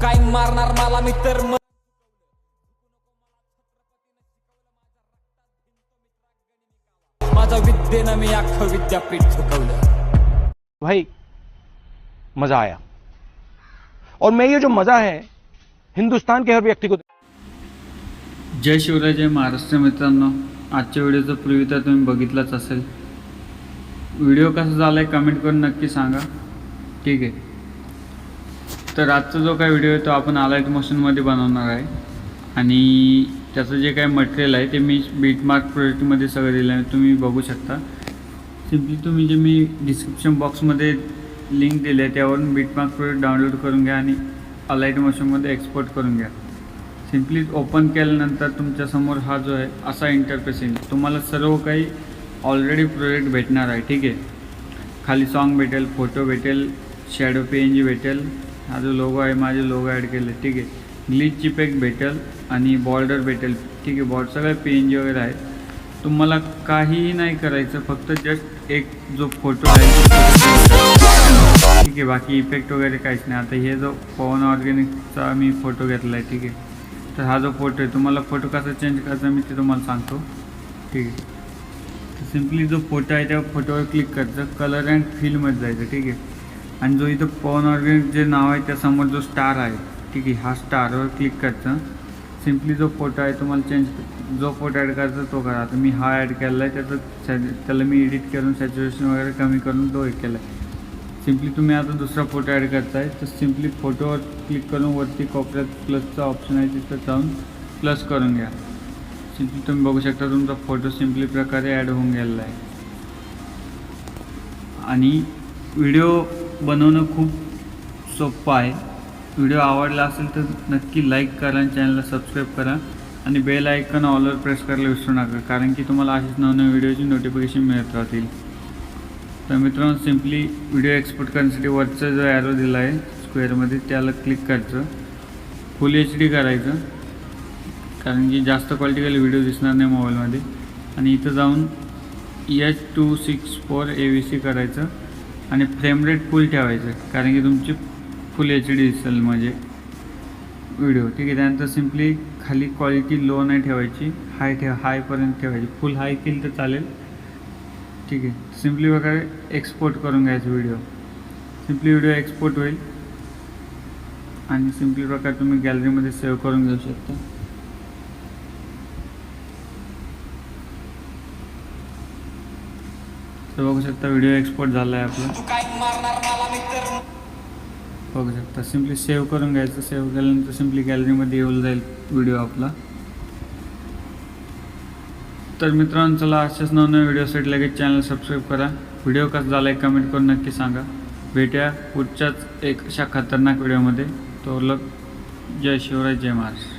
काय मारणार मला मी तर माझ्या विद्येनं मी अख्खं विद्यापीठ झुकवलं। भाई मजा आया और मैं ये जो मजा है हिंदुस्तान के हर व्यक्ति को। जय शिवराय, जय महाराष्ट्र। मित्रांनो, आजच्या व्हिडिओचा प्रिव्ह्यू तर तुम्ही बघितलाच असेल। व्हिडिओ कसा झाला आहे कमेंट करून नक्की सांगा, ठीक आहे। तर आजचा जो काही व्हिडिओ आहे तो आपण अलाइट मोशनमध्ये बनवणार आहे आणि त्याचं जे काही मटेरियल आहे ते मी बीटमार्क प्रोजेक्टमध्ये सगळं दिलं आहे, तुम्ही बघू शकता। सिम्पली तुम्ही जे मी डिस्क्रिप्शन बॉक्समध्ये लिंक दिली आहे त्यावरून बीटमार्क प्रोजेक्ट डाउनलोड करून घ्या आणि अलाइट मोशनमध्ये एक्सपोर्ट करून घ्या। सिम्पली ओपन केल्यानंतर तुमच्यासमोर हा जो आहे असा इंटरफेस येईल। तुम्हाला सर्व काही ऑलरेडी प्रोजेक्ट भेटणार आहे, ठीक आहे। खाली सॉन्ग भेटेल, फोटो भेटेल, शॅडो PNG भेटेल, हा जो लोगो आहे माझे लोगो ॲड केले, ठीक आहे। ग्लिच चिपेक भेटेल आणि बॉर्डर भेटेल, ठीक आहे। बॉर्डर सगळे PNG वगैरे आहे। तुम्हाला काहीही नाही करायचं, फक्त जस्ट एक जो फोटो आहे, ठीक आहे। बाकी इफेक्ट वगैरे काहीच नाही। आता हे जो पवन ऑर्गॅनिकचा मी फोटो घेतला आहे, ठीक आहे। तर हा जो फोटो आहे तुम्हाला फोटो कसा चेंज करायचा मी ते तुम्हाला सांगतो, ठीक आहे। तर सिम्पली जो फोटो आहे त्या फोटोवर क्लिक करायचं, कलर अँड फिलमध्ये जायचं, ठीक आहे। आणि जो इथं पवन ऑर्गॅनिक जे नाव आहे त्यासमोर जो स्टार आहे, ठीक आहे, हा स्टारवर क्लिक करायचं। सिम्पली जो फोटो आहे तुम्हाला जो फोटो ॲड करायचा तो करा। आता मी हा ॲड केला आहे, त्याला मी एडिट करून सॅच्युरेशन वगैरे कमी करून तो एक केला आहे। सिम्पली तुम्ही आता दुसरा फोटो ॲड करताय तर सिम्पली फोटोवर क्लिक करून वरती कोपऱ्यात प्लसचा ऑप्शन आहे तिथं जाऊन प्लस करून घ्या। सिम्पली तुम्ही बघू शकता तुमचा फोटो सिम्पली प्रकारे ॲड होऊन गेलेला आहे। आणि व्हिडिओ बनवणं खूप सोपं आहे। व्हिडिओ आवडला असेल तर नक्की लाईक करा आणि चॅनलला सबस्क्राईब करा आणि बेल आयकॉन ऑलवर प्रेस करायला विसरू नका, कारण की तुम्हाला अशीच नवनवीन व्हिडिओची नोटिफिकेशन मिळत राहतील। तर मित्रांनो, सिम्पली व्हिडिओ एक्सपोर्ट करण्यासाठी वरचा जो ॲरो दिला आहे स्क्वेअरमध्ये त्याला क्लिक करायचं, फुल HD करायचं, कारण की जास्त क्वालिटीवाले व्हिडिओ दिसणार नाही मोबाईलमध्ये। आणि इथं जाऊन H264 AVC करायचं आणि फ्रेम रेट फुल ठेवायचं, कारण की तुमची फुल HD दिसेल म्हणजे व्हिडिओ, ठीक आहे। त्यानंतर सिम्पली खाली क्वालिटी लो नाही ठेवायची, हायपर्यंत ठेवायची। फुल हाय केली तर चालेल, ठीक आहे। सिम्पली प्रकारे एक्सपोर्ट करून घ्यायचं व्हिडिओ। सिम्पली व्हिडिओ एक्सपोर्ट होईल आणि सिम्पली प्रकारे तुम्ही गॅलरीमध्ये सेव्ह करून घेऊ शकता। तर बघू शकता व्हिडिओ एक्सपोर्ट झाला आहे आपला, बघू शकता। सिम्पली सेव्ह करून घ्यायचं, सेव्ह केल्यानंतर सिम्पली गॅलरीमध्ये येऊन जाईल व्हिडिओ आपला। तर मित्रांनो, चला अशाच नवीन व्हिडिओसाठी लगेच चॅनल सबस्क्राईब करा। व्हिडिओ कसा झाला आहे कमेंट करून नक्की सांगा। भेटूया पुढच्याच एक अशा खतरनाक व्हिडिओमध्ये। तो जय शिवराय, जय महाराष्ट्र।